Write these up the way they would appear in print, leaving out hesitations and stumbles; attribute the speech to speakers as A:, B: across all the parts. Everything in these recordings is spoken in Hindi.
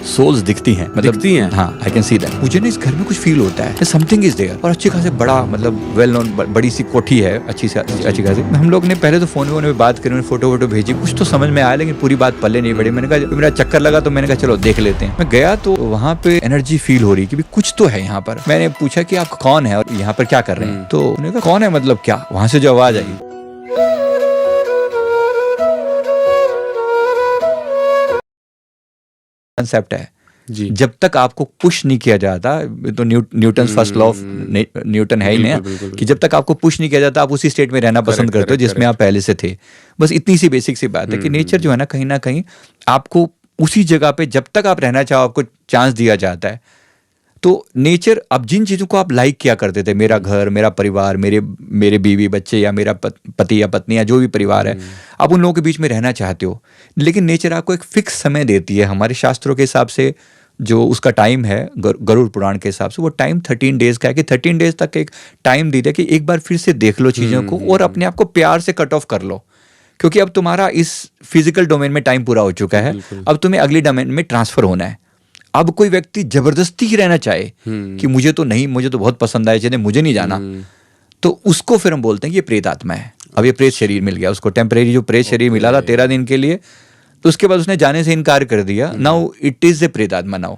A: सोल्स दिखती हैं, मतलब
B: दिखती हैं?
A: हाँ, आई कैन सी दैट। मुझे ना इस घर में कुछ फील होता है, समथिंग इज देयर। और अच्छी खासे बड़ा, मतलब वेल नोन बड़ी सी कोठी है, अच्छी खासी। हम लोग ने पहले तो फोन में बात करी, फोटो वोटो भेजी, कुछ तो समझ में आया, लेकिन पूरी बात पल्ले नहीं पड़ी। मैंने कहा, मेरा चक्कर लगा तो मैंने कहा चलो देख लेते हैं। मैं गया तो वहाँ पे एनर्जी फील हो रही कि कुछ तो है यहाँ पर। मैंने पूछा कि आप कौन है और यहाँ पर क्या कर रहे हैं, तो उन्होंने कहा कौन है मतलब क्या, वहां से जो आवाज आई कंसेप्ट है
B: जी।
A: जब तक आपको पुश नहीं किया जाता, तो Newton first law of Newton है ही नहीं कि जब तक आपको पुश नहीं किया जाता आप उसी स्टेट में रहना पसंद करते हो जिसमें आप पहले से थे। बस इतनी सी बेसिक सी बात है कि नेचर जो है ना कहीं आपको उसी जगह पे जब तक आप रहना चाहो आपको चांस दिया जाता है। तो नेचर, अब जिन चीज़ों को आप लाइक किया करते थे, मेरा घर, मेरा परिवार, मेरे बीवी बच्चे या मेरा पति या पत्नी या जो भी परिवार है, आप उन लोगों के बीच में रहना चाहते हो, लेकिन नेचर आपको एक फिक्स समय देती है। हमारे शास्त्रों के हिसाब से जो उसका टाइम है, गरुड़ पुराण के हिसाब से वो टाइम 13 डेज का है कि 13 डेज तक एक टाइम दे दिया कि एक बार फिर से देख लो चीज़ों को और अपने आप को प्यार से कट ऑफ कर लो, क्योंकि अब तुम्हारा इस फिजिकल डोमेन में टाइम पूरा हो चुका है। अब तुम्हें अगली डोमेन में ट्रांसफर होना है। अब कोई व्यक्ति जबरदस्ती ही रहना चाहे कि मुझे तो बहुत पसंद आए चीजें, मुझे नहीं जाना, तो उसको फिर हम बोलते हैं कि ये प्रेत आत्मा है। अब ये प्रेत शरीर मिल गया उसको, टेम्परेरी जो प्रेत शरीर मिला था 13 दिन के लिए, तो उसके बाद उसने जाने से इनकार कर दिया। नाउ इट इज ए प्रेत आत्मा नाउ।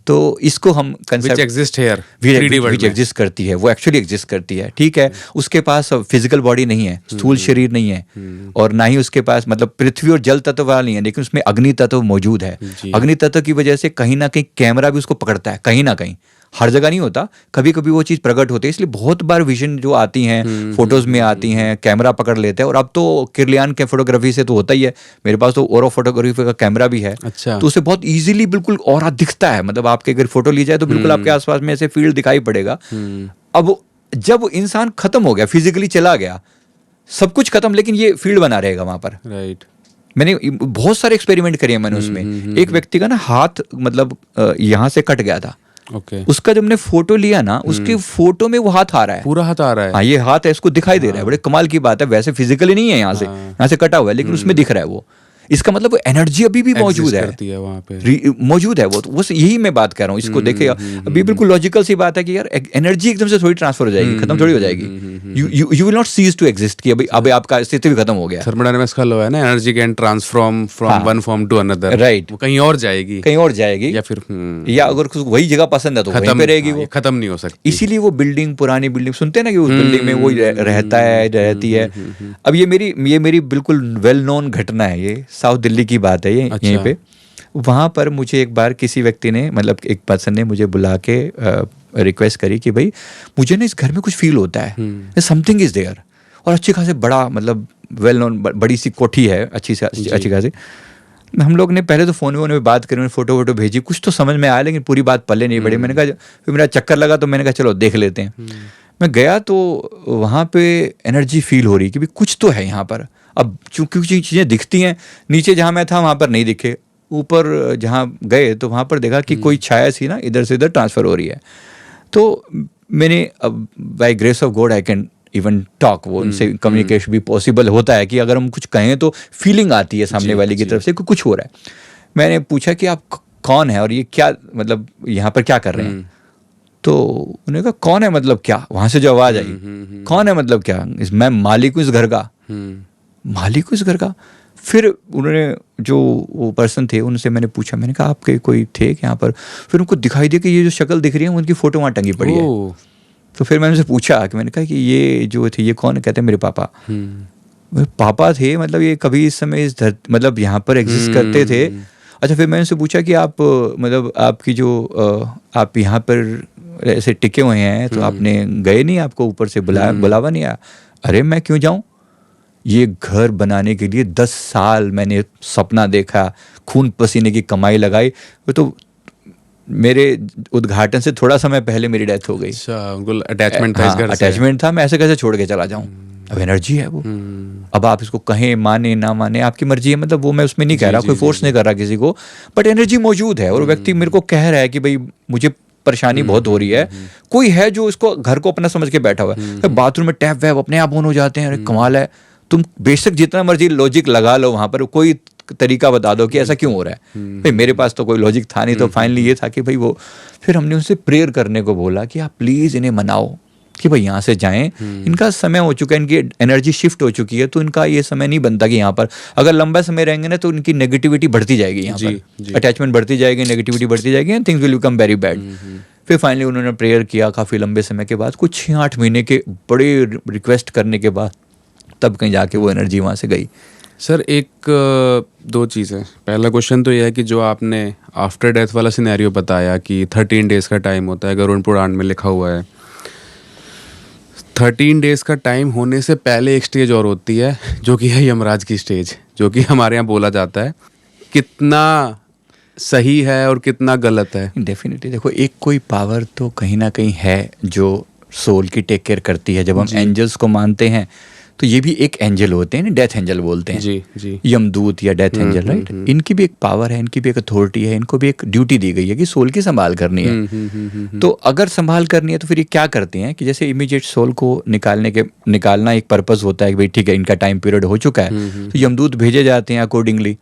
A: तो इसको हम
B: which exist here,
A: which exist करती है, वो एक्चुअली एग्जिस्ट करती है। ठीक है, उसके पास फिजिकल बॉडी नहीं है, स्थूल शरीर नहीं है, और ना ही उसके पास मतलब पृथ्वी और जल तत्व वाला नहीं है, लेकिन उसमें अग्नि तत्व मौजूद है। अग्नि तत्व की वजह से कहीं ना कहीं कैमरा भी उसको पकड़ता है, कहीं ना कहीं, हर जगह नहीं होता, कभी कभी वो चीज़ प्रकट होती है। इसलिए बहुत बार विजन जो आती हैं, फोटोज में आती हैं, कैमरा पकड़ लेते हैं। और अब तो किरलियान के फोटोग्राफी से तो होता ही है, मेरे पास तो ओरो फोटोग्राफी का कैमरा भी है।
B: अच्छा।
A: तो उसे बहुत इजीली बिल्कुल ऑरा दिखता है, मतलब आपके अगर फोटो ली जाए तो बिल्कुल आपके आसपास में ऐसे फील्ड दिखाई पड़ेगा। अब जब इंसान खत्म हो गया, फिजिकली चला गया, सब कुछ खत्म, लेकिन ये फील्ड बना रहेगा वहां पर।
B: राइट।
A: मैंने बहुत सारे एक्सपेरिमेंट करे मैंने उसमें। एक व्यक्ति का ना हाथ मतलब यहाँ से कट गया था। उसका जब हमने फोटो लिया ना, उसके फोटो में वो हाथ आ रहा है,
B: पूरा हाथ आ रहा है।
A: हाँ, ये हाथ है, इसको दिखाई दे रहा है। बड़े कमाल की बात है, वैसे फिजिकली नहीं है, यहाँ से कटा हुआ है, लेकिन उसमें दिख रहा है वो। इसका मतलब वो एनर्जी अभी भी मौजूद है,
B: वहाँ पे
A: मौजूद है वो। तो बस यही मैं बात कर रहा हूँ, इसको देखे अभी बिल्कुल लॉजिकल सी बात है कि यार एनर्जी एकदम से थोड़ी ट्रांसफर हो जाएगी, खत्म थोड़ी हो जाएगी। You will not cease to exist कि अभी आपका अस्तित्व भी खत्म हो गया।
B: थर्मोडायनामिक्स का लॉ है ना, energy can transform from one form to another.
A: Right,
B: वो कहीं और जाएगी,
A: या फिर या अगर उसको वही जगह पसंद है तो वहीं पे रहेगी, वो
B: खत्म नहीं हो सकती।
A: इसीलिए वो बिल्डिंग, पुरानी बिल्डिंग सुनते हैं ना कि उस बिल्डिंग में वो रहता है, रहती है। अब ये मेरी बिल्कुल वेल नोन घटना है, ये साउथ दिल्ली की बात है ये।
B: अच्छा।
A: यहीं पे वहाँ पर मुझे एक बार किसी व्यक्ति ने, मतलब एक पर्सन ने मुझे बुला के रिक्वेस्ट करी कि भाई मुझे ना इस घर में कुछ फील होता है, समथिंग इज देयर। और अच्छी खासे बड़ा, मतलब वेल नोन बड़ी सी कोठी है, अच्छी खासी। हम लोग ने पहले तो फोन में बात करी, फोटो वोटो भेजी, कुछ तो समझ में आया, लेकिन पूरी बात पल्ले नहीं पड़ी। मैंने कहा, फिर मेरा चक्कर लगा तो मैंने कहा चलो देख लेते हैं। मैं गया तो वहाँ पे एनर्जी फील हो रही कि कुछ तो है यहाँ पर। अब चूंकि चीज़ें दिखती हैं, नीचे जहाँ मैं था वहाँ पर नहीं दिखे, ऊपर जहाँ गए तो वहाँ पर देखा कि कोई छाया सी ना इधर से इधर ट्रांसफ़र हो रही है। तो मैंने, अब by grace of God I can even talk, वो उनसे कम्युनिकेशन भी पॉसिबल होता है कि अगर हम कुछ कहें तो फीलिंग आती है सामने वाले की तरफ से कि कुछ हो रहा है। मैंने पूछा कि आप कौन है और ये क्या, मतलब यहाँ पर क्या कर रहे हैं। तो उन्होंने कहा कौन है मतलब क्या, वहाँ से जो आवाज़ आई, कौन है मतलब क्या, मैं मालिक हूँ इस घर का, मालिक हूँ इस घर का। फिर उन्होंने, जो वो पर्सन थे, उनसे मैंने पूछा, मैंने कहा आपके कोई थे यहाँ पर। फिर उनको दिखाई दिया कि ये जो शक्ल दिख रही है उनकी फ़ोटो वहाँ टंगी पड़ी है। तो फिर मैंने उनसे पूछा कि, मैंने कहा कि ये जो थे ये कौन है। कहते हैं मेरे पापा। पापा थे, मतलब ये कभी इस समय इस मतलब यहाँ पर एग्जिस्ट करते थे। अच्छा, फिर मैंने उनसे पूछा कि आप, मतलब आपकी जो आप यहाँ पर ऐसे टिके हुए हैं तो आपने गए नहीं, आपको ऊपर से बुलावा नहीं आया। अरे मैं क्यों जाऊँ, ये घर बनाने के लिए 10 साल मैंने सपना देखा, खून पसीने की कमाई लगाई, वो तो मेरे उद्घाटन से थोड़ा समय पहले मेरी डेथ हो गई।
B: अच्छा, उनको अटैचमेंट था इस घर से।
A: अटैचमेंट था, मैं ऐसे कैसे छोड़ के चला जाऊं। अब एनर्जी है वो। अब आप इसको कहें, माने ना माने, आपकी मर्जी है, मतलब वो मैं उसमें नहीं कह रहा, कोई फोर्स नहीं कर रहा किसी को, बट एनर्जी मौजूद है। और व्यक्ति मेरे को कह रहा है कि भाई मुझे परेशानी बहुत हो रही है। कोई है जो इसको घर को अपना समझ के बैठा हुआ है। बाथरूम में टैप वैप अपने आप ऑन हो जाते हैं, अरे कमाल है। तुम बेशक जितना मर्जी लॉजिक लगा लो वहां पर, कोई तरीका बता दो कि ऐसा क्यों हो रहा है। भाई मेरे पास तो कोई लॉजिक था नहीं, तो फाइनली ये था कि भाई वो, फिर हमने उनसे प्रेयर करने को बोला कि आप प्लीज़ इन्हें मनाओ कि भाई यहाँ से जाएं, इनका समय हो चुका है, इनकी एनर्जी शिफ्ट हो चुकी है, तो इनका ये समय नहीं बनता कि यहाँ पर अगर लंबा समय रहेंगे ना तो इनकी नेगेटिविटी बढ़ती जाएगी, यहाँ पर अटैचमेंट बढ़ती जाएगी, नेगेटिविटी बढ़ती जाएगी and things will become very bad. फिर फाइनली उन्होंने प्रेयर किया काफ़ी लंबे समय के बाद, कुछ 6-8 महीने के बड़े रिक्वेस्ट करने के बाद तब कहीं जाके वो एनर्जी वहाँ से गई।
B: सर एक दो चीज़ें, पहला क्वेश्चन तो यह है कि जो आपने आफ्टर डेथ वाला सिनेरियो बताया कि 13 डेज़ का टाइम होता है, गरुड़ पुराण में लिखा हुआ है, 13 डेज़ का टाइम होने से पहले एक स्टेज और होती है जो कि है यमराज की स्टेज, जो कि हमारे यहाँ बोला जाता है। कितना सही है और कितना गलत है?
A: डेफिनेटली देखो, एक कोई पावर तो कहीं ना कहीं है जो सोल की टेक केयर करती है। जब हम एंजल्स को मानते हैं तो ये भी एक एंजल होते हैं, डेथ एंजल बोलते हैं,
B: जी
A: यमदूत या डेथ एंजल, राइट। इनकी भी एक पावर है, इनकी भी एक अथॉरिटी है, इनको भी एक ड्यूटी दी गई है कि सोल की संभाल करनी है। तो अगर संभाल करनी है तो फिर ये क्या करते हैं कि जैसे इमीडिएट सोल को निकालना एक पर्पस होता है कि भाई ठीक है इनका टाइम पीरियड हो चुका है, तो यमदूत भेजे जाते हैं अकॉर्डिंगली।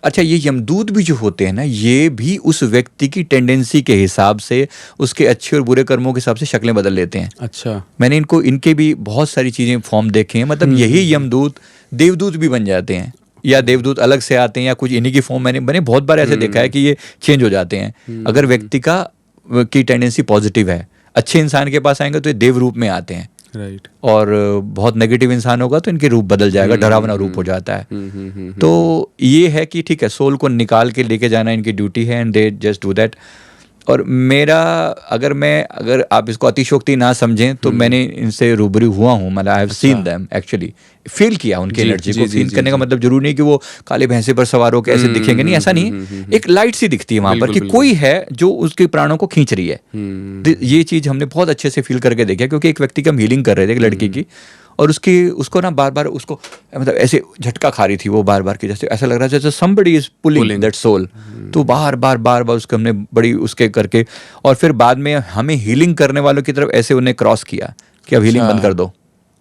A: अच्छा, ये यमदूत भी जो होते हैं ना, ये भी उस व्यक्ति की टेंडेंसी के हिसाब से, उसके अच्छे और बुरे कर्मों के हिसाब से शक्लें बदल लेते हैं।
B: अच्छा,
A: मैंने इनके भी बहुत सारी चीज़ें फॉर्म देखे हैं, मतलब यही यमदूत देवदूत भी बन जाते हैं, या देवदूत अलग से आते हैं, या कुछ इन्हीं की फॉर्म मैंने बहुत बार ऐसे देखा है कि ये चेंज हो जाते हैं। अगर व्यक्ति की टेंडेंसी पॉजिटिव है, अच्छे इंसान के पास आएंगे तो ये देव रूप में आते हैं,
B: राइट।
A: और बहुत नेगेटिव इंसान होगा तो इनके रूप बदल जाएगा, डरावना रूप हो जाता है। तो ये है कि ठीक है, सोल को निकाल के लेके जाना इनकी ड्यूटी है, and they just do that. और मेरा अगर आप इसको अतिशोक्ति ना समझें तो मैंने इनसे रूबरू हुआ हूँ, मतलब I have seen them, actually feel किया उनकी एनर्जी को। फील करने का मतलब जरूरी नहीं कि वो काले भैंसे पर सवार होकर ऐसे दिखेंगे, नहीं, ऐसा नहीं। एक लाइट सी दिखती है वहां पर कि कोई है जो उसके प्राणों को खींच रही है। ये चीज हमने बहुत अच्छे से फील करके देखा, क्योंकि एक व्यक्ति की हम हीलिंग कर रहे थे, एक लड़की की, और उसको ना बार बार उसको मतलब ऐसे झटका खा रही थी वो बार बार, की जैसे ऐसा लग रहा है जैसे somebody is pulling that soul। तो बार बार उसको हमने बड़ी उसके करके, और फिर बाद में हमें हीलिंग करने वालों की तरफ ऐसे उन्हें क्रॉस किया कि अब हीलिंग बंद कर दो,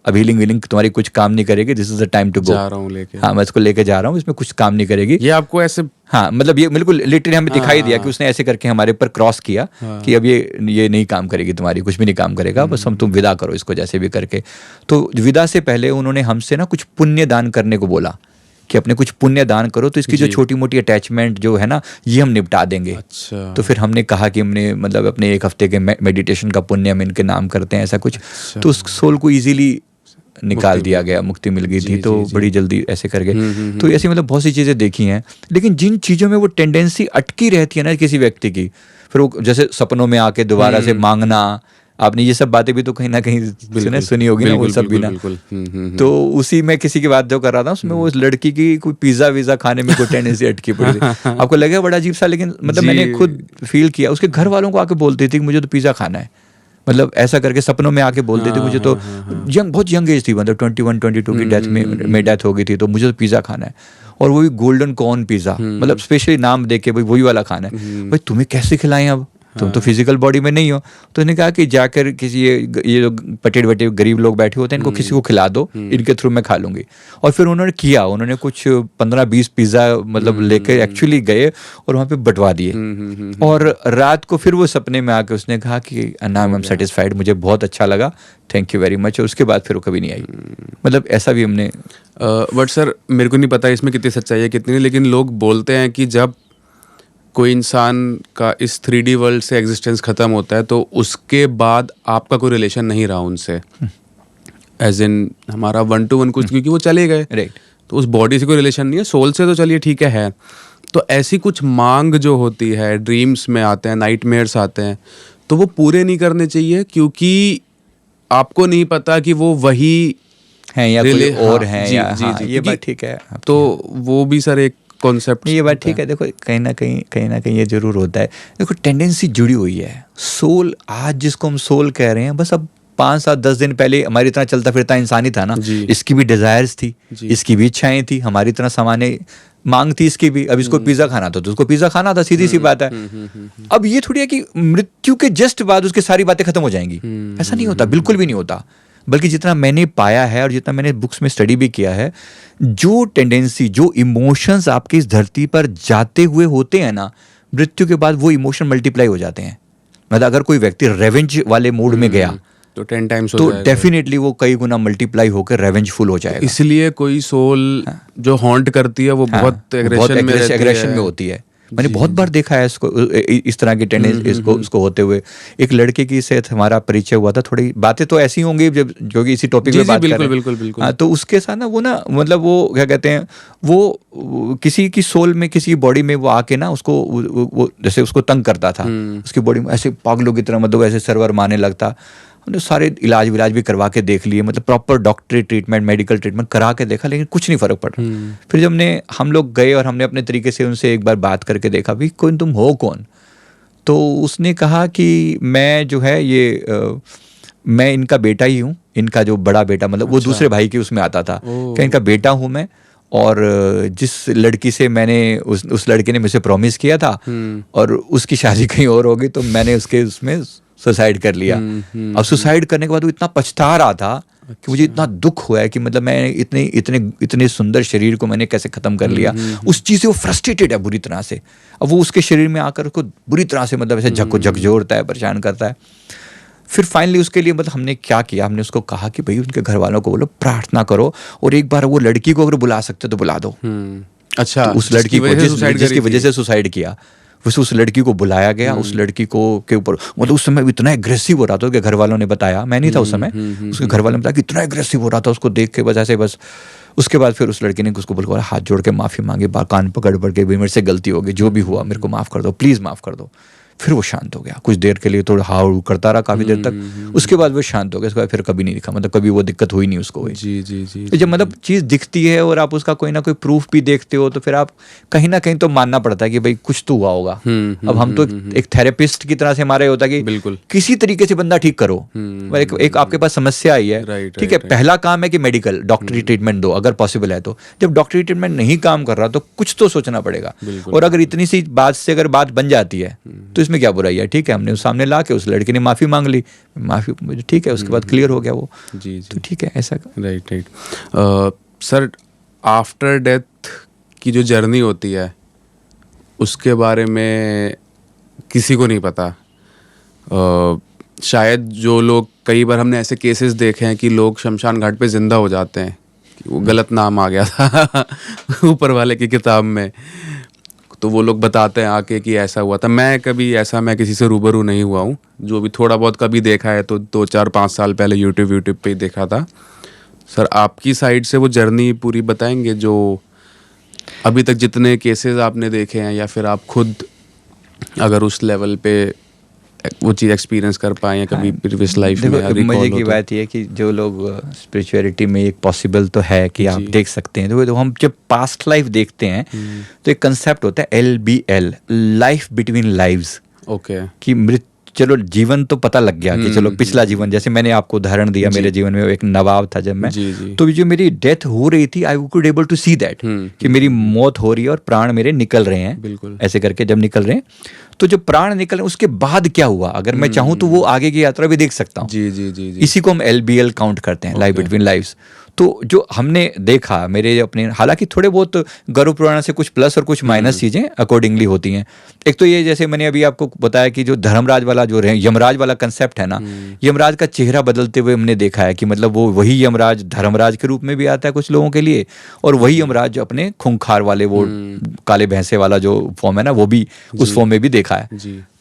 A: अब हीलिंग तुम्हारी कुछ काम नहीं करेगी, this is the time to go.
B: जा रहा हूँ लेके,
A: हाँ, मैं इसको लेके जा रहा हूँ, इसमें कुछ काम नहीं करेगी।
B: ये आपको ऐसे,
A: हाँ, मतलब ये बिल्कुल लिटरली हमें दिखाई दिया कि उसने ऐसे करके हमारे ऊपर क्रॉस किया कि अब ये नहीं काम करेगी, तुम्हारी कुछ भी नहीं काम करेगा, बस तुम विदा करो इसको जैसे भी करके। तो विदा से पहले उन्होंने हमसे ना कुछ पुण्य दान करने को बोला कि अपने कुछ पुण्य दान करो, तो इसकी जो छोटी मोटी अटैचमेंट जो है ना, ये हम निपटा देंगे।
B: अच्छा।
A: तो फिर हमने कहा कि हमने मतलब अपने 1 हफ्ते के मेडिटेशन का पुण्य हम इनके नाम करते हैं, ऐसा कुछ। तो उस सोल को ईजिली निकाल दिया गया, मुक्ति मिल गई थी, तो बड़ी जल्दी ऐसे करके। तो ऐसी मतलब बहुत सी चीज़ें देखी हैं, लेकिन जिन चीज़ों में वो टेंडेंसी अटकी रहती है ना किसी व्यक्ति की, फिर वो जैसे सपनों में आके दोबारा से मांगना, आपने ये सब बातें भी तो कहीं ना कहीं सुनी होगी ना, वो सब भी ना। तो उसी में किसी की बात जो कर रहा था, उसमें वो लड़की की कोई पिज्जा वीजा खाने में कोई टेंडेंसी अटकी पड़ी थी। आपको लगेगा बड़ा अजीब सा, लेकिन मतलब मैंने खुद फील किया। उसके घर वालों को आके बोलती थी कि मुझे तो पिज्जा खाना है, मतलब ऐसा करके सपनों में आके बोलते थे मुझे तो। बहुत यंग एज थी, मतलब 21-22 की डेथ में डेथ हो गई थी, तो मुझे तो पिज़्ज़ा खाना है, और वो भी गोल्डन कॉर्न पिज़्ज़ा, मतलब स्पेशली नाम देके भाई वही वाला खाना है। भाई तुम्हें कैसे खिलाएं, अब तुम तो फिजिकल बॉडी में नहीं हो। तो उन्होंने कहा कि जाकर किसी ये जो पटेट बटे गरीब लोग बैठे होते हैं, इनको किसी को खिला दो, इनके थ्रू मैं खा लूंगी। और फिर उन्होंने किया, उन्होंने कुछ 15-20 पिज़्ज़ा मतलब लेकर एक्चुअली गए और वहाँ पे बंटवा दिए। और रात को फिर वो सपने में आके उसने कहा कि नाउ आई एम सेटिस्फाइड, मुझे बहुत अच्छा लगा, थैंक यू वेरी मच। और उसके बाद फिर वो कभी नहीं आई। मतलब ऐसा भी हमने
B: बट सर मेरे को नहीं पता इसमें कितनी सच्चाई है कितनी, लेकिन लोग बोलते हैं कि जब कोई इंसान का इस 3D वर्ल्ड से एग्जिस्टेंस ख़त्म होता है तो उसके बाद आपका कोई रिलेशन नहीं रहा उनसे, एज इन हमारा 1-to-1 कुछ, क्योंकि वो चले गए,
A: राइट।
B: तो उस बॉडी से कोई रिलेशन नहीं है, सोल से तो चलिए ठीक है। तो ऐसी कुछ मांग जो होती है, ड्रीम्स में आते हैं, नाइटमेयर्स आते हैं, तो वो पूरे नहीं करने चाहिए, क्योंकि आपको नहीं पता कि वो वही
A: हैं या कोई और हैं। ये बात ठीक है।
B: तो वो भी सर एक कॉन्सेप्ट,
A: ये बात ठीक है। देखो कहीं ना कहीं ये जरूर होता है। देखो टेंडेंसी जुड़ी हुई है। सोल, आज जिसको हम सोल कह रहे हैं, बस अब 5-7-10 दिन पहले हमारी तरह चलता फिरता इंसान ही था ना। इसकी भी डिजायर्स थी, इसकी भी इच्छाएं थी, हमारी तरह सामान्य मांग थी इसकी भी। अब इसको पिज्जा खाना था तो उसको पिज्जा खाना था, सीधी सी बात है। अब ये थोड़ी है कि मृत्यु के जस्ट बाद उसकी सारी बातें खत्म हो जाएंगी, ऐसा नहीं होता, बिल्कुल भी नहीं होता। बल्कि जितना मैंने पाया है और जितना मैंने बुक्स में स्टडी भी किया है, जो टेंडेंसी, जो इमोशंस आपकी इस धरती पर जाते हुए होते हैं ना, मृत्यु के बाद वो इमोशन मल्टीप्लाई हो जाते हैं। मतलब अगर कोई व्यक्ति रेवेंज वाले मूड में गया
B: तो 10 टाइम्स हो
A: तो
B: जाएगा।
A: डेफिनेटली वो कई गुना मल्टीप्लाई होकर रेवेंजफुल हो जाएगा।
B: इसलिए कोई सोल जो हॉन्ट करती है वो बहुत
A: एग्रेशन में होती है। मैंने बहुत बार देखा है इसको, इस तरह की टेंडेंसी इसको होते हुए। एक लड़के की से हमारा परिचय हुआ था, थोड़ी बातें तो ऐसी होंगी जब जो कि इसी टॉपिक पे बात कर रहे हैं। बिल्कुल। तो उसके साथ ना वो ना मतलब वो क्या कहते हैं, वो किसी की सोल में, किसी की बॉडी में वो आके ना उसको वो जैसे उसको तंग करता था, उसकी बॉडी में ऐसे पागलों की तरह मतलब ऐसे सर्वर मारने लगता। हमने सारे इलाज भी करवा के देख लिए, मतलब प्रॉपर डॉक्टरी ट्रीटमेंट, मेडिकल ट्रीटमेंट करा के देखा, लेकिन कुछ नहीं फर्क पड़ा। फिर जब हम लोग गए और हमने अपने तरीके से उनसे एक बार बात करके देखा, भाई कौन तुम हो कौन? तो उसने कहा कि मैं जो है मैं इनका बेटा ही हूँ, इनका जो बड़ा बेटा, मतलब वो दूसरे भाई के उसमें आता था कि इनका बेटा हूँ मैं, और जिस लड़की से मैंने उस लड़के ने मुझे प्रॉमिस किया था और उसकी शादी कहीं और हो गई, तो मैंने उसके उसमें सुसाइड कर लिया। अब सुसाइड करने के बाद वो इतना पछता रहा था कि मुझे इतना दुख हुआ है कि मतलब मैं इतने सुंदर शरीर को मैंने कैसे खत्म कर लिया। उस चीज से वो फ्रस्ट्रेटेड है बुरी तरह से। अब वो उसके शरीर में आकर उसको बुरी तरह से मतलब ऐसे झकझोरता है, परेशान करता है। फिर फाइनली उसके लिए मतलब हमने क्या किया, हमने उसको कहा कि भाई उनके घर वालों को बोलो प्रार्थना करो और एक बार वो लड़की को अगर बुला सकते तो बुला दो।
B: अच्छा,
A: तो उस लड़की को जिसकी वजह से सुसाइड किया, उस लड़की को बुलाया गया। उस लड़की को के ऊपर मतलब उस समय इतना एग्रेसिव हो रहा था कि घर वालों ने बताया, मैं नहीं था उस समय, उसके घर वालों ने बताया कि इतना एग्रेसिव हो रहा था, उसको देख के बस। उसके बाद फिर उस लड़की ने उसको बोला, हाथ जोड़ के माफ़ी मांगी, कान पकड़ के, भी मेरे से गलती हो गई, जो भी हुआ मेरे को माफ़ कर दो, प्लीज़ माफ़ कर दो। फिर वो शांत हो गया। कुछ देर के लिए थोड़ा हाउ करता रहा काफ़ी देर तक, उसके बाद वो शांत हो गया। उसके बाद फिर कभी नहीं दिखा, मतलब कभी वो दिक्कत हुई नहीं उसको। जी। जब मतलब चीज़ दिखती है और आप उसका कोई ना कोई प्रूफ भी देखते हो, तो फिर आप कहीं ना कहीं तो मानना पड़ता है कि भाई कुछ तो हुआ होगा। अब हम तो एक थेरेपिस्ट की तरह से हमारा होता है कि किसी तरीके से बंदा ठीक करो। एक आपके पास समस्या आई है, ठीक है, पहला काम है कि मेडिकल डॉक्टरी ट्रीटमेंट दो अगर पॉसिबल है तो। जब डॉक्टरी ट्रीटमेंट नहीं काम कर रहा तो कुछ तो सोचना पड़ेगा। और अगर इतनी सी बात से अगर बात बन जाती है तो इसमें क्या बुराई है? ठीक है, हमने उस सामने ला के उस लड़की ने माफ़ी मांग ली, माफ़ी मुझे ठीक है, उसके बाद क्लियर हो गया वो। जी। तो ठीक है, ऐसा
B: राइट। सर, आफ्टर डेथ की जो जर्नी होती है उसके बारे में किसी को नहीं पता। शायद जो लोग, कई बार हमने ऐसे केसेस देखे हैं कि लोग शमशान घाट पे जिंदा हो जाते हैं कि वो गलत नाम आ गया था ऊपर वाले की किताब में, तो वो लोग बताते हैं आके कि ऐसा हुआ था। मैं किसी से रूबरू नहीं हुआ हूँ, जो भी थोड़ा बहुत कभी देखा है तो 2-4-5 साल पहले यूट्यूब पे ही देखा था। सर, आपकी साइड से वो जर्नी पूरी बताएंगे, जो अभी तक जितने केसेस आपने देखे हैं, या फिर आप खुद अगर उस लेवल पे वो चीज़ एक्सपीरियंस कर पाए हैं कभी प्रीवियस लाइफ में।
A: मजे की बात यह है कि जो लोग स्पिरिचुअलिटी में एक पॉसिबल तो है कि आप देख सकते हैं, तो हम जब पास्ट लाइफ देखते हैं तो एक कंसेप्ट होता है LBL, life between lives.
B: Okay.
A: कि चलो जीवन तो पता लग गया कि चलो पिछला जीवन, जैसे मैंने आपको उदाहरण दिया, मेरे जीवन में एक नवाब था जब मैं, तो जो मेरी डेथ हो रही थी, I could able to see that कि मेरी मौत हो रही है और प्राण मेरे निकल रहे हैं।
B: बिल्कुल।
A: ऐसे करके जब निकल रहे हैं, तो जब प्राण निकल रहे हैं उसके बाद क्या हुआ, अगर मैं चाहूँ तो वो आगे की यात्रा भी देख सकता हूँ।
B: जी।
A: इसी को हम LBL काउंट करते हैं, लाइफ बिटवीन लाइव्स। तो जो हमने देखा मेरे अपने, हालांकि थोड़े बहुत गरुड़ पुराण से कुछ प्लस और कुछ माइनस चीज़ें अकॉर्डिंगली होती हैं। एक तो ये, जैसे मैंने अभी आपको बताया कि जो धर्मराज वाला जो यमराज वाला कंसेप्ट है ना, यमराज का चेहरा बदलते हुए हमने देखा है कि मतलब वो वही यमराज धर्मराज के रूप में भी आता है कुछ लोगों के लिए, और वही यमराज जो अपने खूंखार वाले वो काले भैंसे वाला जो फॉर्म है ना, वो भी उस फॉर्म में भी देखा है।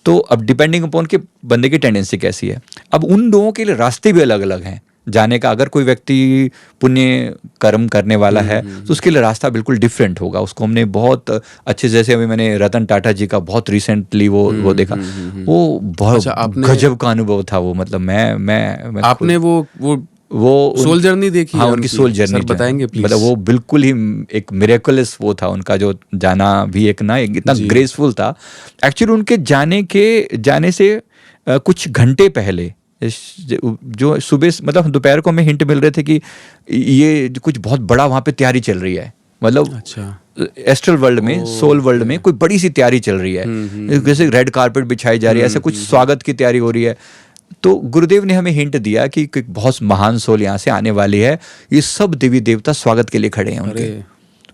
A: तो अब डिपेंडिंग अपॉन के बंदे की टेंडेंसी कैसी है, अब उन लोगों के लिए रास्ते भी अलग अलग हैं जाने का। अगर कोई व्यक्ति पुण्य कर्म करने वाला है तो उसके लिए रास्ता बिल्कुल डिफरेंट होगा। उसको हमने बहुत अच्छे, जैसे अभी मैंने रतन टाटा जी का बहुत रिसेंटली वो देखा, वो बहुत गजब का अनुभव था वो। मतलब मैं
B: आपने वो सोल जर्नी देखी?
A: हाँ, उनकी सोल जर्नी
B: बताएंगे प्लीज।
A: मतलब वो बिल्कुल ही एक मिरेकलस वो था उनका, जो जाना भी एक इतना ग्रेसफुल था। एक्चुअली उनके जाने से कुछ घंटे पहले, जो सुबह मतलब दोपहर को हमें हिंट मिल रहे थे कि ये कुछ बहुत बड़ा वहाँ पे तैयारी चल रही है, मतलब
B: अच्छा
A: एस्ट्रल वर्ल्ड में, सोल वर्ल्ड में कोई बड़ी सी तैयारी चल रही है। जैसे रेड कारपेट बिछाई जा रही है, ऐसे कुछ स्वागत की तैयारी हो रही है। तो गुरुदेव ने हमें हिंट दिया कि बहुत महान सोल यहाँ से आने वाली है, ये सब देवी देवता स्वागत के लिए खड़े हैं उनके।
B: अरे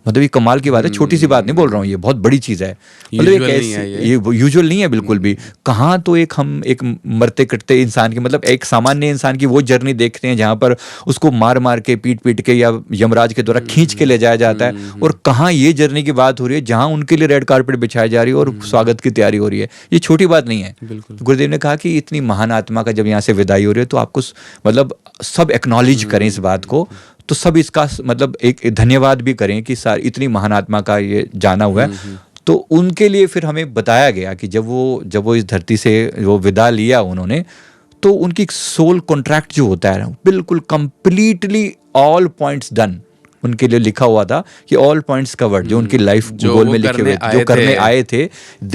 A: मतलब ये कमाल की बात है, छोटी सी बात नहीं बोल रहा हूँ, ये बहुत बड़ी चीज़ है। मतलब
B: Usual नहीं है ये।
A: यूजुअल नहीं है बिल्कुल भी। कहाँ तो हम एक मरते कटते इंसान की, मतलब एक सामान्य इंसान की वो जर्नी देखते हैं जहाँ पर उसको मार मार के पीट के या यमराज के द्वारा खींच के ले जाया जाता है, और कहाँ ये जर्नी की बात हो रही है जहाँ उनके लिए रेड कारपेट बिछाई जा रही है और स्वागत की तैयारी हो रही है। ये छोटी बात नहीं है।
B: बिल्कुल।
A: गुरुदेव ने कहा कि इतनी महान आत्मा का जब यहाँ से विदाई हो रही है तो आपको मतलब सब एक्नॉलेज करें इस बात को, तो सब इसका मतलब एक धन्यवाद भी करें कि इतनी महान आत्मा का ये जाना हुआ है। तो उनके लिए फिर हमें बताया गया कि जब वो इस धरती से वो विदा लिया उन्होंने, तो उनकी सोल कॉन्ट्रैक्ट जो होता है बिल्कुल कंप्लीटली ऑल पॉइंट्स डन उनके लिए लिखा हुआ था कि ऑल पॉइंट्स कवर्ड, जो उनकी लाइफ गोल में लिखे हुए जो करने आए थे,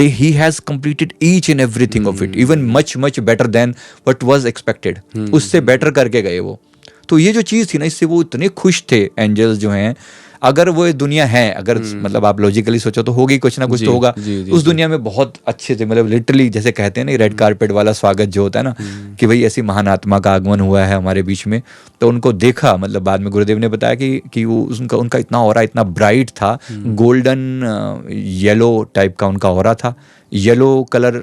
A: he has completed each and everything of it, even much better than what was expected. उससे बेटर करके गए वो। तो ये जो चीज़ थी ना, इससे वो इतने खुश थे एंजल्स जो हैं। अगर वो दुनिया है, अगर मतलब आप लॉजिकली सोचो तो होगी, कुछ ना कुछ तो होगा। उस दुनिया में बहुत अच्छे थे, मतलब लिटरली जैसे कहते हैं ना रेड कारपेट वाला स्वागत जो होता है ना, कि भाई ऐसी महान आत्मा का आगमन हुआ है हमारे बीच में। तो उनको देखा, मतलब बाद में गुरुदेव ने बताया कि वो उनका इतना ऑरा इतना ब्राइट था, गोल्डन येलो टाइप का उनका ऑरा था। येलो कलर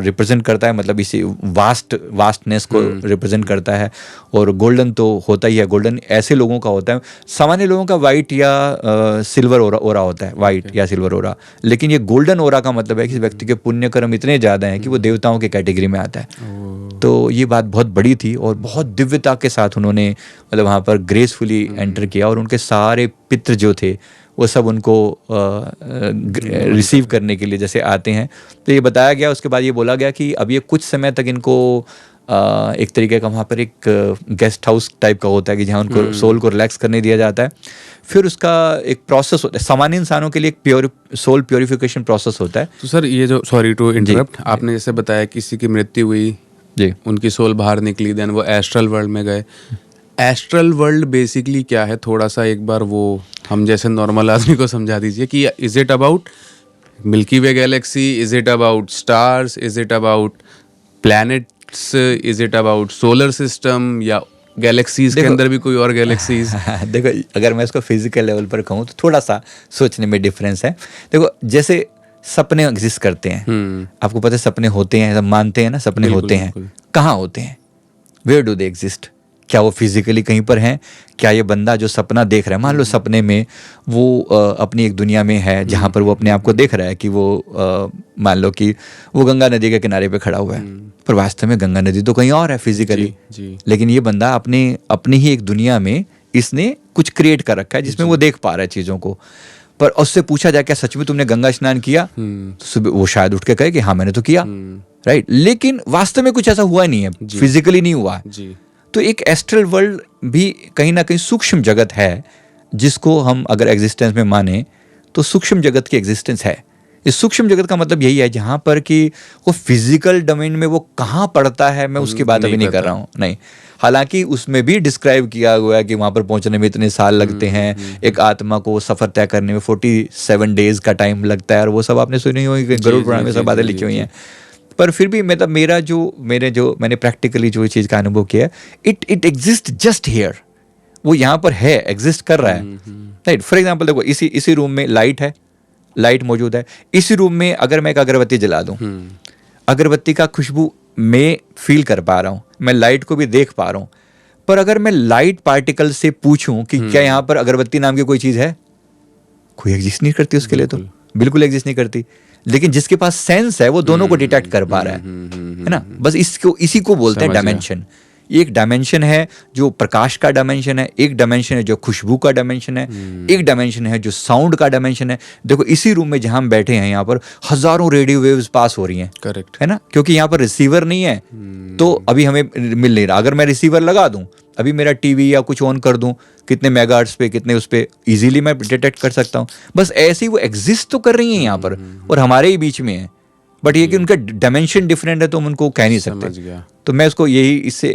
A: रिप्रेजेंट करता है मतलब इसी वास्टनेस को रिप्रेजेंट करता है, और गोल्डन तो होता ही है। गोल्डन ऐसे लोगों का होता है, सामान्य लोगों का वाइट या सिल्वर ओरा होता है, वाइट या सिल्वर ओरा, लेकिन ये गोल्डन ओरा का मतलब है कि व्यक्ति के पुण्य कर्म इतने ज़्यादा हैं कि वो देवताओं के कैटेगरी में आता है। तो ये बात बहुत बड़ी थी और बहुत दिव्यता के साथ उन्होंने मतलब वहाँ पर ग्रेसफुली एंटर किया, और उनके सारे पितृ जो थे वो सब उनको रिसीव करने के लिए जैसे आते हैं। तो ये बताया गया, उसके बाद ये बोला गया कि अब ये कुछ समय तक इनको एक तरीके का वहाँ पर एक गेस्ट हाउस टाइप का होता है कि जहाँ उनको सोल को रिलैक्स करने दिया जाता है। फिर उसका एक प्रोसेस होता है, सामान्य इंसानों के लिए एक सोल प्योरिफिकेशन प्रोसेस होता है।
B: तो सर ये जो, सॉरी टू इंटरप्ट, आपने जैसे बताया किसी की मृत्यु हुई
A: जी,
B: उनकी सोल बाहर निकली, देन वो एस्ट्रल वर्ल्ड में गए। एस्ट्रल वर्ल्ड बेसिकली क्या है, थोड़ा सा एक बार वो हम जैसे नॉर्मल आदमी को समझा दीजिए कि is it about milky way Galaxy, is it about stars, is it about planets, is it about solar system, या गैलेक्सीज के अंदर भी कोई और गैलेक्सीज?
A: देखो, अगर मैं इसको फिजिकल लेवल पर कहूँ तो थोड़ा सा सोचने में डिफरेंस है। देखो, जैसे सपने एग्जिस्ट करते हैं, आपको पता है सपने होते हैं, सब मानते हैं ना, सपने होते हैं। कहाँ होते हैं? Where do they exist? क्या वो फिजिकली कहीं पर हैं? क्या ये बंदा जो सपना देख रहा है, मान लो सपने में वो अपनी एक दुनिया में है जहाँ पर वो अपने आप को देख रहा है कि वो मान लो कि वो गंगा नदी के किनारे पे खड़ा हुआ है, पर वास्तव में गंगा नदी तो कहीं और है फिजिकली। लेकिन ये बंदा अपनी ही एक दुनिया में इसने कुछ क्रिएट कर रखा है जिसमें वो देख पा रहा है चीज़ों को। पर उससे पूछा जाए क्या सच में तुमने गंगा स्नान किया, तो सुबह वो शायद उठ के कहे कि हाँ मैंने तो किया, राइट। लेकिन वास्तव में कुछ ऐसा हुआ नहीं है, फिजिकली नहीं हुआ। तो एक एस्ट्रल वर्ल्ड भी कहीं ना कहीं सूक्ष्म जगत है, जिसको हम अगर एग्जिस्टेंस में माने तो सूक्ष्म जगत की एग्जिस्टेंस है। इस सूक्ष्म जगत का मतलब यही है जहाँ पर कि वो फिजिकल डोमेन में वो कहाँ पड़ता है, मैं उसकी बात अभी नहीं कर रहा हूँ, नहीं। हालांकि उसमें भी डिस्क्राइब किया हुआ है कि वहाँ पर पहुँचने में इतने साल लगते हैं, एक आत्मा को सफ़र तय करने में 47 डेज का टाइम लगता है, और वो सब आपने सुनी हुई, गरुड़ पुराण में सब बातें लिखी हुई हैं। पर फिर भी मतलब मैंने प्रैक्टिकली जो चीज़ का अनुभव किया है, इट एग्जिस्ट जस्ट हियर, वो यहाँ पर है, एग्जिस्ट कर रहा है, राइट। फॉर एग्जांपल देखो, इसी रूम में लाइट है, लाइट मौजूद है। इसी रूम में अगर मैं एक अगरबत्ती जला दूं, अगरबत्ती का खुशबू मैं फील कर पा रहा हूँ, मैं लाइट को भी देख पा रहा हूँ। पर अगर मैं लाइट पार्टिकल से पूछूं कि क्या यहाँ पर अगरबत्ती नाम की कोई चीज़ है, कोई एग्जिस्ट नहीं करती उसके लिए, तो बिल्कुल एग्जिस्ट नहीं करती। लेकिन जिसके पास सेंस है वो दोनों को डिटेक्ट कर पा रहा है ना। बस इसी को बोलते हैं डायमेंशन। एक डायमेंशन है जो प्रकाश का डायमेंशन है, एक डायमेंशन है जो खुशबू का डायमेंशन है, एक डायमेंशन है जो साउंड का डायमेंशन है। देखो, इसी रूम में जहां हम बैठे हैं, यहाँ पर हजारों रेडियो वेव्स पास हो रही हैं,
B: करेक्ट
A: है ना, क्योंकि यहाँ पर रिसीवर नहीं है, तो अभी हमें मिल नहीं रहा। अगर मैं रिसीवर लगा दूं, अभी मेरा टीवी या कुछ ऑन कर दूं, कितने मेगाहर्ट्ज पे, कितने उस पे, इजीली मैं डिटेक्ट कर सकता हूं। बस ऐसे ही वो एग्जिस्ट तो कर रही हैं यहाँ पर, और हमारे ही बीच में है। बट ये कि उनका डायमेंशन डिफरेंट है तो हम उनको कह नहीं
B: समझ
A: सकते।
B: गया
A: तो मैं उसको यही इससे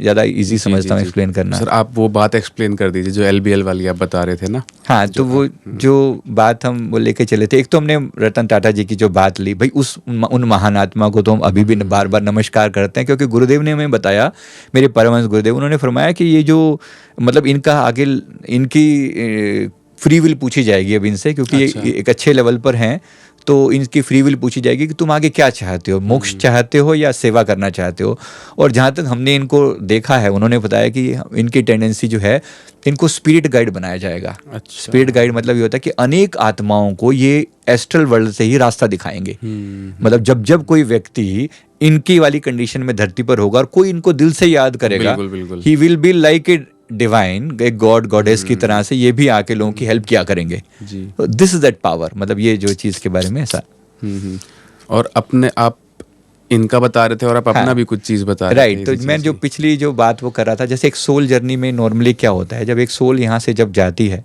A: ज़्यादा इजी समझता हूँ एक्सप्लेन करना।
B: सर आप वो बात एक्सप्लेन कर दीजिए जो LBL वाली आप बता रहे थे ना।
A: हाँ, तो वो जो बात हम वो लेके चले थे, एक तो हमने रतन टाटा जी की जो बात ली भाई, उन महान आत्मा को तो हम अभी भी बार बार नमस्कार करते हैं, क्योंकि गुरुदेव ने हमें बताया, मेरे परमहंस गुरुदेव, उन्होंने फरमाया कि ये जो मतलब इनका आगे इनकी फ्री विल पूछी जाएगी अब इनसे, क्योंकि ये एक अच्छे लेवल पर हैं, तो इनकी फ्री विल पूछी जाएगी कि तुम आगे क्या चाहते हो, मोक्ष चाहते हो या सेवा करना चाहते हो। और जहाँ तक हमने इनको देखा है, उन्होंने बताया कि इनकी टेंडेंसी जो है, इनको स्पिरिट गाइड बनाया जाएगा। स्पिरिट गाइड मतलब ये होता है कि अनेक आत्माओं को ये एस्ट्रल वर्ल्ड से ही रास्ता दिखाएंगे। मतलब जब जब कोई व्यक्ति इनकी वाली कंडीशन में धरती पर होगा और कोई इनको दिल से याद करेगा, he will be like a divine, एक गॉड गॉडेस की तरह से ये भी आके लोगों की हेल्प किया करेंगे। दिस इज दैट पावर, मतलब ये जो चीज़ के बारे में ऐसा।
B: और अपने आप इनका बता रहे थे और आप अपना भी कुछ चीज़ बता रहे थे।
A: राइट, तो मैं जो पिछली जो बात वो कर रहा था, जैसे एक सोल जर्नी में नॉर्मली क्या होता है, जब एक सोल यहाँ से जब जाती है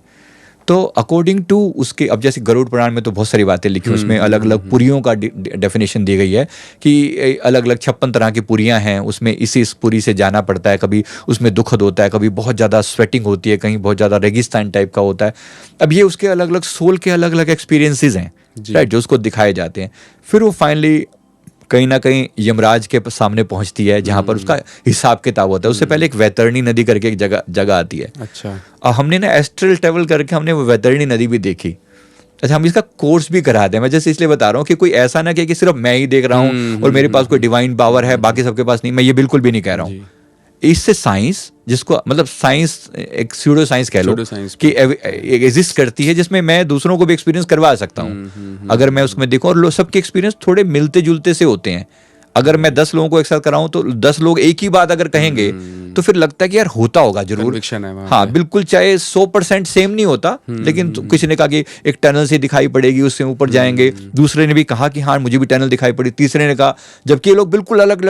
A: तो अकॉर्डिंग टू उसके, अब जैसे गरुड़ पुराण में तो बहुत सारी बातें लिखी, उसमें अलग अलग पुरियों का डेफिनेशन दी गई है कि अलग अलग 56 तरह की पुरियां हैं, उसमें इस पुरी से जाना पड़ता है, कभी उसमें दुखद होता है, कभी बहुत ज़्यादा स्वेटिंग होती है, कहीं बहुत ज़्यादा रेगिस्तान टाइप का होता है। अब ये उसके अलग अलग सोल के अलग अलग एक्सपीरियंसेस हैं, राइट, जो उसको दिखाए जाते हैं। फिर वो फाइनली कहीं ना कहीं यमराज के सामने पहुंचती है, जहां पर उसका हिसाब किताब होता है। उससे पहले एक वैतरणी नदी करके एक जगह आती है।
B: अच्छा,
A: और हमने ना एस्ट्रल ट्रेवल करके हमने वो वैतरणी नदी भी देखी। अच्छा, हम इसका कोर्स भी कराते हैं। मैं जैसे इसलिए बता रहा हूँ कि कोई ऐसा ना कि सिर्फ मैं ही देख रहा हूँ और मेरे पास कोई डिवाइन पावर है, बाकी सबके पास नहीं। मैं ये बिल्कुल भी नहीं कह रहा हूँ। इससे साइंस, जिसको मतलब साइंस एक स्यूडो साइंस कह लो, कि एग्जिस्ट करती है, जिसमें मैं दूसरों को भी एक्सपीरियंस करवा सकता हूँ अगर मैं उसमें देखूं। और सबके एक्सपीरियंस थोड़े मिलते जुलते से होते हैं। अगर मैं 10 लोगों को एक साथ कराऊं तो 10 लोग एक ही बात अगर कहेंगे तो फिर लगता है कि यार होता होगा जरूर। हाँ बिल्कुल, चाहे 100% सेम नहीं होता, लेकिन किसी ने कहा कि एक टनल से दिखाई पड़ेगी, उससे ऊपर जाएंगे। दूसरे ने भी कहा कि हाँ मुझे भी टनल दिखाई पड़ी। तीसरे ने कहा, जबकि ये लोग बिल्कुल अलग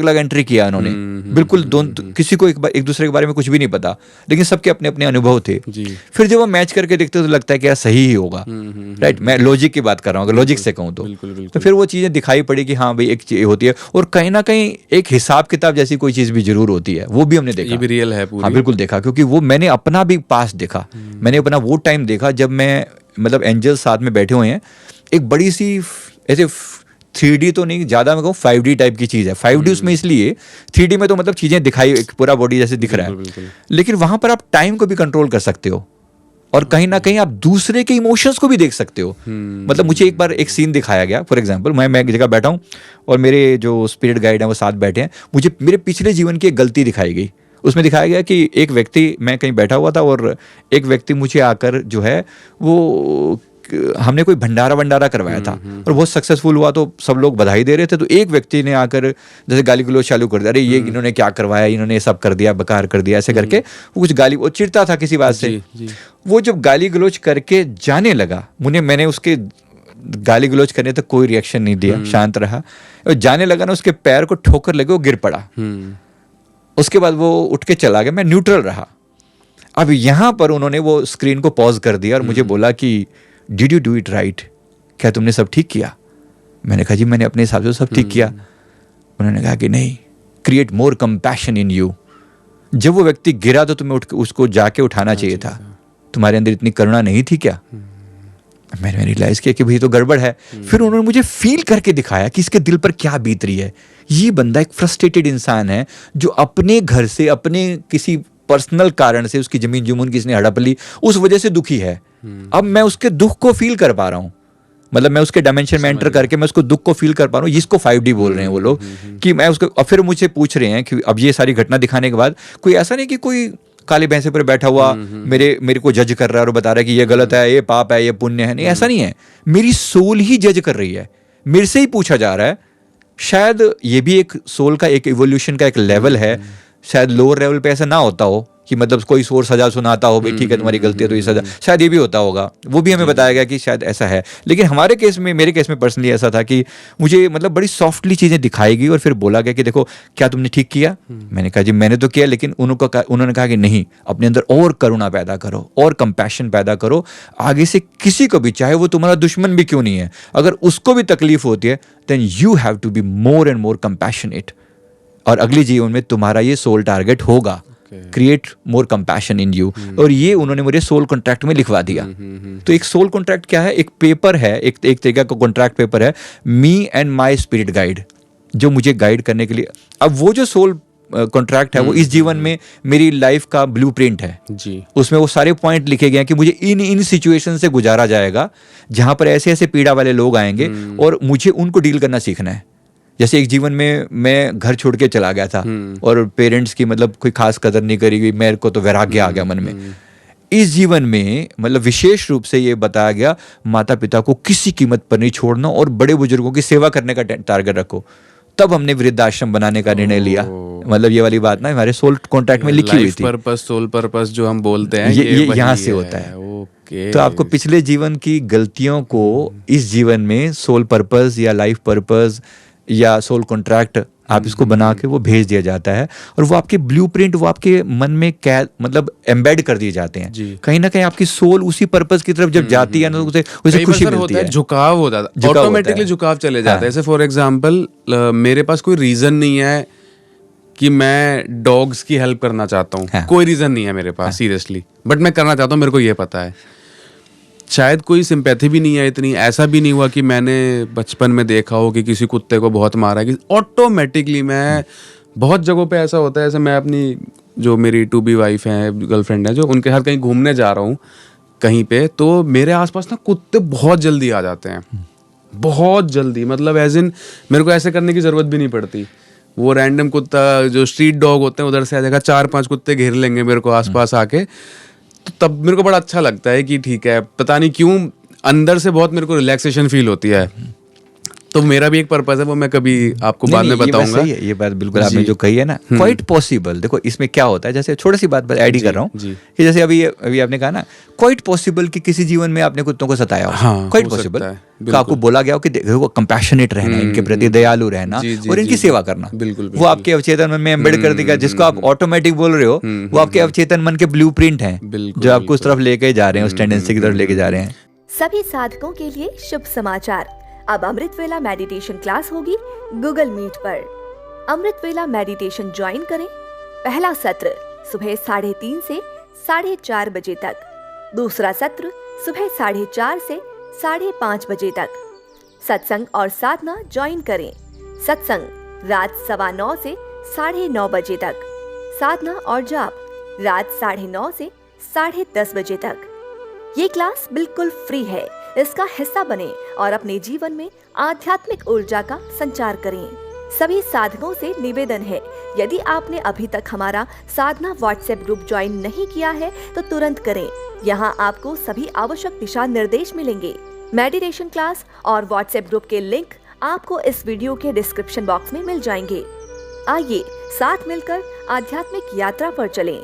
A: अलग एंट्री किया इन्होंने, बिल्कुल किसी को एक दूसरे के बारे में कुछ भी नहीं पता, लेकिन सबके अपने अपने अनुभव थे। फिर जब वो मैच करके देखते तो लगता है कि यार सही ही होगा, राइट। मैं लॉजिक की बात कर रहा हूँ, अगर लॉजिक से कहूँ तो फिर वो चीजें दिखाई पड़ी कि हाँ भाई एक चीज होती है, और कहीं ना कहीं एक हिसाब किताब जैसी कोई चीज भी जरूर होती है। वो भी हमने देखा,
B: ये भी रियल है पूरी।
A: हाँ बिल्कुल देखा, क्योंकि वो मैंने अपना भी पास देखा। मैंने अपना वो टाइम देखा जब मैं, मतलब एंजल साथ में बैठे हुए हैं, एक बड़ी सी ऐसे 3D तो नहीं, ज्यादा मैं कहूँ 5D टाइप की चीज है। 5D उसमें इसलिए, 3D में तो मतलब चीजें दिखाई, एक पूरा बॉडी जैसे दिख रहा है, लेकिन वहां पर आप टाइम को भी कंट्रोल कर सकते हो और कहीं ना कहीं आप दूसरे के इमोशंस को भी देख सकते हो। मतलब मुझे एक बार एक सीन दिखाया गया, फॉर एग्जांपल मैं एक जगह बैठा हूँ और मेरे जो स्पिरिट गाइड हैं वो साथ बैठे हैं, मुझे मेरे पिछले जीवन की एक गलती दिखाई गई। उसमें दिखाया गया कि एक व्यक्ति, मैं कहीं बैठा हुआ था और एक व्यक्ति मुझे आकर जो है वो, हमने कोई भंडारा करवाया था और बहुत सक्सेसफुल हुआ, तो सब लोग बधाई दे रहे थे। तो एक व्यक्ति ने आकर जैसे गाली गलौज चालू कर दिया, अरे ये इन्होंने क्या करवाया, इन्होंने सब कर दिया, बेकार कर दिया, ऐसे करके वो कुछ गाली, वो चिढ़ता था किसी बात से। वो जब गाली गलौज करके जाने लगा, मैंने उसके गाली गलौज करने तक कोई रिएक्शन नहीं दिया, शांत रहा। और जाने लगा ना, उसके पैर को ठोकर लगे, वो गिर पड़ा। उसके बाद वो उठ के चला गया, मैं न्यूट्रल रहा। अब यहाँ पर उन्होंने वो स्क्रीन को पॉज कर दिया और मुझे बोला कि did you do it right, क्या तुमने सब ठीक किया? मैंने कहा जी मैंने अपने हिसाब से सब ठीक किया। उन्होंने कहा कि नहीं, create more compassion in you. जब वो व्यक्ति गिरा तो तुम्हें उसको जाके उठाना चाहिए था, तुम्हारे अंदर इतनी करुणा नहीं थी क्या? मैंने रियलाइज किया कि भाई तो गड़बड़ है। फिर उन्होंने मुझे फील करके दिखाया कि इसके दिल पर क्या बीत रही है। ये बंदा एक फ्रस्ट्रेटेड इंसान है जो अपने घर से, अपने किसी पर्सनल कारण से, उसकी जमीन जुमून किसी ने हड़प ली, उस वजह से दुखी है। अब मैं उसके दुख को फील कर पा रहा हूँ, मतलब मैं उसके डायमेंशन में एंटर करके मैं उसको दुख को फील कर पा रहा हूँ, जिसको 5D बोल रहे हैं वो लोग, कि मैं उसको। और फिर मुझे पूछ रहे हैं कि अब ये सारी घटना दिखाने के बाद कोई ऐसा नहीं कि कोई काले भैंसे पर बैठा हुआ मेरे को जज कर रहा है और बता रहा है कि ये गलत है, ये पाप है, ये पुण्य है। नहीं, ऐसा नहीं है। मेरी सोल ही जज कर रही है, मेरे से ही पूछा जा रहा है। शायद ये भी एक सोल का एक इवोल्यूशन का एक लेवल है शायद लोअर लेवल पे ऐसा ना होता हो कि मतलब कोई सोर्स सजा सुनाता हो, भाई ठीक है तुम्हारी गलती है तो ये सजा, शायद ये भी होता होगा, वो भी हमें बताया गया कि शायद ऐसा है। लेकिन हमारे केस में, मेरे केस में पर्सनली ऐसा था कि मुझे मतलब बड़ी सॉफ्टली चीज़ें दिखाई गई और फिर बोला गया कि देखो क्या तुमने ठीक किया। मैंने कहा जी मैंने तो किया, लेकिन उन्होंने कहा कि नहीं, अपने अंदर और करुणा पैदा करो और कंपैशन पैदा करो, आगे से किसी को भी, चाहे वो तुम्हारा दुश्मन भी क्यों नहीं है, अगर उसको भी तकलीफ होती है then you have to be more and more compassionate, और अगले जीवन में तुम्हारा ये सोल टारगेट होगा, create more compassion in you. और ये उन्होंने मुझे सोल कॉन्ट्रैक्ट में लिखवा दिया। तो एक सोल कॉन्ट्रैक्ट क्या है? एक पेपर है, एक तरीका का कॉन्ट्रैक्ट पेपर है, me and my spirit guide, जो मुझे गाइड करने के लिए। अब वो जो सोल कॉन्ट्रैक्ट है वो इस जीवन में मेरी लाइफ का ब्लूप्रिंट है
B: जी।
A: उसमें वो सारे पॉइंट लिखे गए हैं कि मुझे इन सिचुएशन से गुजारा जाएगा जहां पर ऐसे ऐसे पीड़ा वाले लोग आएंगे और मुझे उनको डील करना सीखना है। जैसे एक जीवन में मैं घर छोड़ के चला गया था और पेरेंट्स की मतलब कोई खास कदर नहीं करी गई, मेरे को तो वैराग्य आ गया मन में। इस जीवन में मतलब विशेष रूप से ये बताया गया, माता पिता को किसी कीमत पर नहीं छोड़ना और बड़े बुजुर्गों की सेवा करने का टारगेट रखो। तब हमने वृद्धाश्रम बनाने का निर्णय लिया। मतलब ये वाली बात ना हमारे सोल कॉन्ट्रैक्ट में लिखी हुई थी।
B: पर्पस, सोल पर्पस जो हम बोलते हैं
A: ये यहाँ से होता है।
B: ओके।
A: तो आपको पिछले जीवन की गलतियों को इस जीवन में सोल पर्पस या लाइफ पर्पस या सोल कॉन्ट्रैक्ट आप इसको बना के वो भेज दिया जाता है और वो आपके ब्लूप्रिंट, वो आपके मन में मतलब एम्बेड कर दिए जाते हैं। कहीं ना कहीं आपकी सोल उसी पर्पस की तरफ जब जाती है ना तो उसे खुशी मिलती है,
B: झुकाव हो जाता है, ऑटोमेटिकली झुकाव चले जाता है। जैसे फॉर एग्जांपल मेरे पास कोई रीजन नहीं है कि मैं डॉग्स की हेल्प करना चाहता हूँ, कोई रीजन नहीं है मेरे पास सीरियसली, बट मैं करना चाहता हूँ, मेरे को ये पता है। शायद कोई सिंपैथी भी नहीं है इतनी, ऐसा भी नहीं हुआ कि मैंने बचपन में देखा हो कि किसी कुत्ते को बहुत मारा है, कि ऑटोमेटिकली मैं बहुत जगहों पे ऐसा होता है। जैसे मैं अपनी जो मेरी टू बी वाइफ है, गर्लफ्रेंड है, जो उनके साथ कहीं घूमने जा रहा हूँ कहीं पे, तो मेरे आसपास ना कुत्ते बहुत जल्दी आ जाते हैं, बहुत जल्दी, मतलब एज इन मेरे को ऐसे करने की जरूरत भी नहीं पड़ती। वो रैंडम कुत्ता जो स्ट्रीट डॉग होते हैं उधर से आ जाएगा, 4-5 कुत्ते घेर लेंगे मेरे को आसपास आके। तो तब मेरे को बड़ा अच्छा लगता है कि ठीक है, पता नहीं क्यों अंदर से बहुत मेरे को रिलैक्सेशन फील होती है। तो मेरा भी एक पर्पस है, वो मैं कभी आपको बाद में बताऊंगा।
A: ये बात बिल्कुल आपने जो कही है ना, क्वाइट पॉसिबल। देखो इसमें क्या होता है, जैसे छोटी सी बात ऐड ही कर रहा हूँ कि जैसे अभी आपने कहा ना, क्वाइट पॉसिबल कि किसी जीवन में आपने कुत्तों को सताया हो, क्वाइट पॉसिबल कि आपको बोला गया हो कि देखो कंपैशनेट रहना, इनके प्रति दयालु रहना और इनकी सेवा करना। वो आपके अवचेतन मन में एम्बेड कर देगा, जिसको आप ऑटोमेटिक बोल रहे हो वो आपके अवचेतन मन के ब्लूप्रिंट हैं जो आपको उस तरफ लेके जा रहे हैं, उस टेंडेंसी की तरफ लेके जा रहे हैं।
C: सभी साधकों के लिए शुभ समाचार, अब अमृत वेला मेडिटेशन क्लास होगी गूगल मीट पर। अमृत वेला मेडिटेशन ज्वाइन करें। पहला सत्र सुबह 3:30 से 4:30 बजे तक, दूसरा सत्र सुबह 4:30 से 5:30 बजे तक। सत्संग और साधना ज्वाइन करें। सत्संग रात 9:15 से 9:30 बजे तक, साधना और जाप रात 9:30 से 10:30 बजे तक। ये क्लास बिल्कुल फ्री है, इसका हिस्सा बने और अपने जीवन में आध्यात्मिक ऊर्जा का संचार करें। सभी साधकों से निवेदन है, यदि आपने अभी तक हमारा साधना व्हाट्सएप ग्रुप ज्वाइन नहीं किया है तो तुरंत करें। यहाँ आपको सभी आवश्यक दिशा निर्देश मिलेंगे। मेडिटेशन क्लास और व्हाट्सएप ग्रुप के लिंक आपको इस वीडियो के डिस्क्रिप्शन बॉक्स में मिल जाएंगे। आइए साथ मिलकर आध्यात्मिक यात्रा पर चलें।